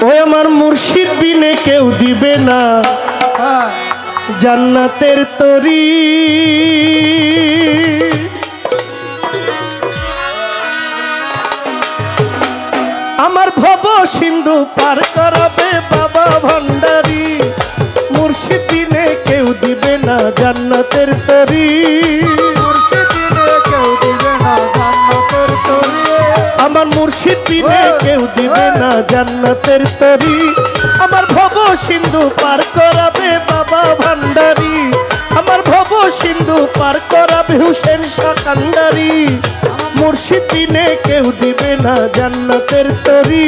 ওই আমার মুর্শিদ বিনে কেউ দিবে না জান্নাতের তরি। আমার ভব সিন্ধু পার করাবে বাবা ভান্ডারী, মুর্শিদ বিনে কেউ দিবে না জান্নাতের তরি। আমার মুর্শিদ বিনে কেউ দিবে না জান্নাতের তরি। আমার ভব সিন্ধু পার করাবে বাবা ভান্ডারী, আমার ভব সিন্ধু পার করাবে হুসেন শাহ কান্ডারী। মুর্শিদ বিনে কেউ দিবে না জান্নাতের তরি।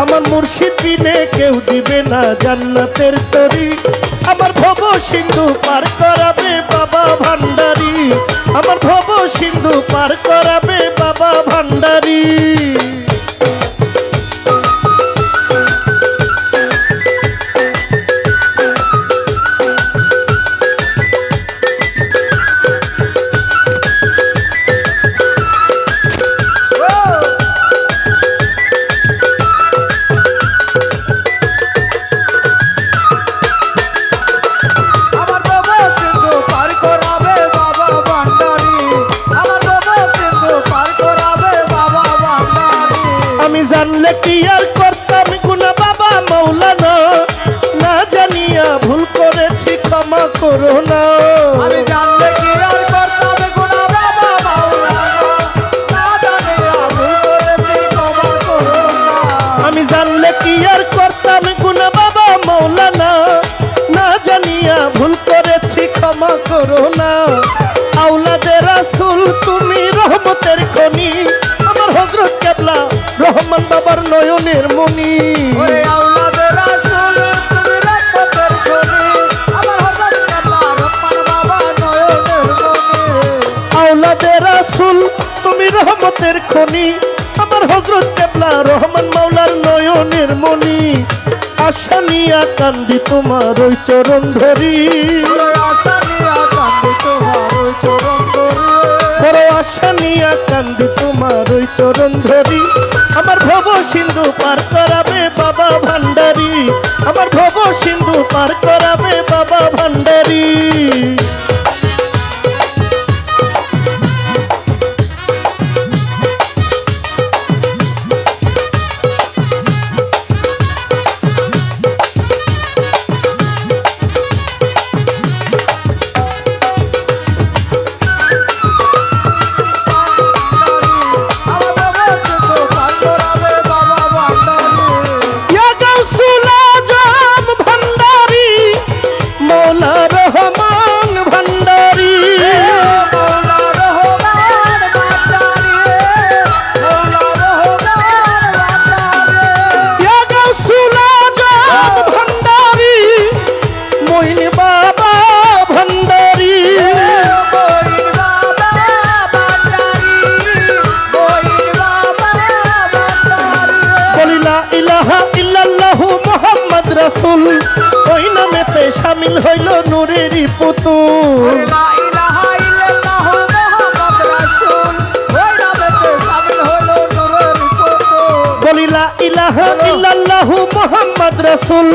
আমার মুর্শিদ বিনে কেউ দিবে না জান্নাতের তরি। আমার ভব সিন্ধু পার করাবে বাবা ভান্ডারী, আমার ভব সিন্ধু পার করাবে বাবা ভান্ডারী। জানলে কি আর করতাম গুনাহ বাবা মাওলানা, না জানিয়া ভুল করেছি ক্ষমা করো না। আমি জানলে কি আর করতাম গুনাহ বাবা মাওলানা, না জানিয়া ভুল করেছি ক্ষমা করো না। আমি জানলে কি আর করতাম গুনাহ বাবা মাওলানা, না জানিয়া ভুল করেছি ক্ষমা করো না। আওলাদে রাসূল তুমি রহমতের খনি, আমার হযরত কেবলা রহমান বাবার নয়নের মনি। ওরে আওলাদে রাসূল তুমি রহমতের খনি, আমার হযরত কেবলা রহমান বাবা নয়নের মনি। আওলাদে রাসূল তুমি রহমতের খনি, আমার হযরত কেবলা রহমান মাওলার নয়নের মনি। আশা নিয়া কান্দি তোমার ওই চরণ ধরি, ওরে আশা নিয়া কান্দি তোমার ওই চরণ ধরি, বড় আশা নিয়া কান্দি তোমার ওই চরণ ধরি। আমার ভব সিন্ধু পার করাবে বাবা ভান্ডারী, আমার ভব সিন্ধু পার করাবে বাবা ভান্ডারী। রাসূল ওই নামেতে শামিল হইল নূরেরই পুতুল। লা ইলাহা ইল্লাল্লাহু মুহাম্মদ রাসূল, ওই নামেতে শামিল হইল নূরেরই পুতুল। বলি লা ইলাহা ইল্লাল্লাহু মুহাম্মদ রাসূল,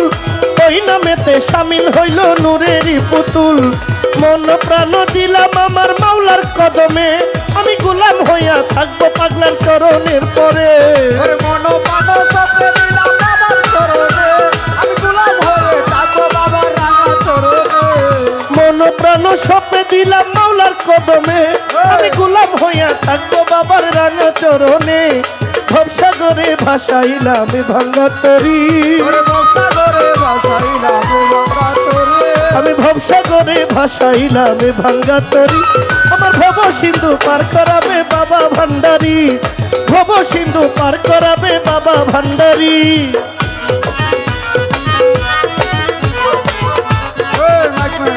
ওই নামেতে শামিল হইল নূরেরই পুতুল। মন প্রাণ দিলাম আমার মাওলার কদমে, আমি গোলাম হইয়া থাকবো পাগলার চরণের পরে। ওরে মন প্রাণ সপে দিলাম বাবার চরণে, আমি গোলাম হয়ে থাকবো বাবার রাঙা চরণে। মন প্রাণ সপে দিলাম মাওলার কদমে, আমি গোলাম হইয়া থাকবো বাবার রাঙা চরণে। ভবসাগরে ভাসাইলাম ভাঙ্গা তরি, ওরে ভবসাগরে ভাসাইলাম ভাঙ্গা তরি, আমি ভবসাগরে ভাসাইলাম ভাঙ্গা তরি। আমার ভব সিন্ধু পার করাবে বাবা ভান্ডারী, ভব সিন্ধু পার করাবে বাবা ভান্ডারী। ওই মাইক মে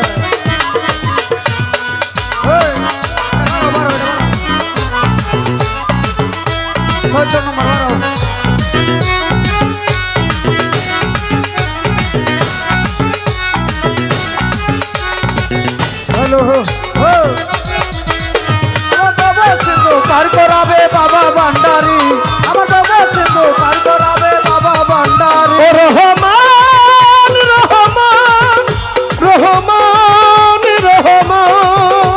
ওই বারো 14 নম্বর বারো। হ্যালো ও বাবা সিন্ধু পার করাবে। বাবা ভান্ডারি আমার ভব সিন্ধু পার করাবে বাবা ভান্ডারি ও রহমান রহমান রহমান রহমান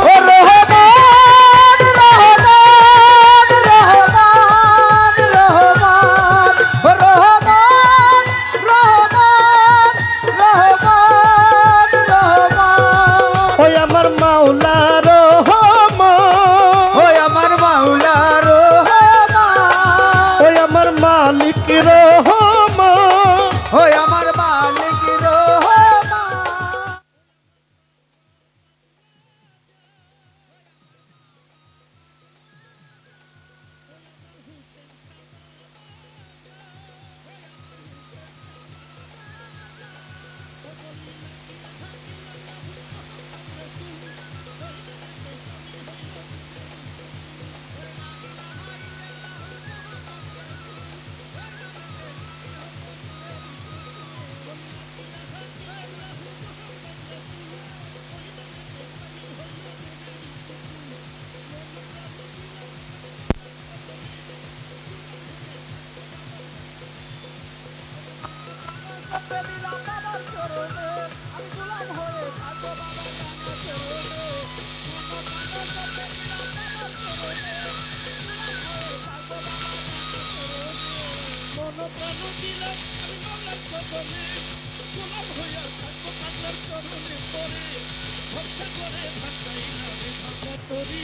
ও রহমান রহমান রহমান রহমান ও রহমান রহমান রহমান রহমান ওই আমার মাওলা রহমান ওই আমার মাওলা রহমান ওই আমার মালিক রহমান ওই আমার মালিক রহমান ভরসা করে ভাসাইলাম তরি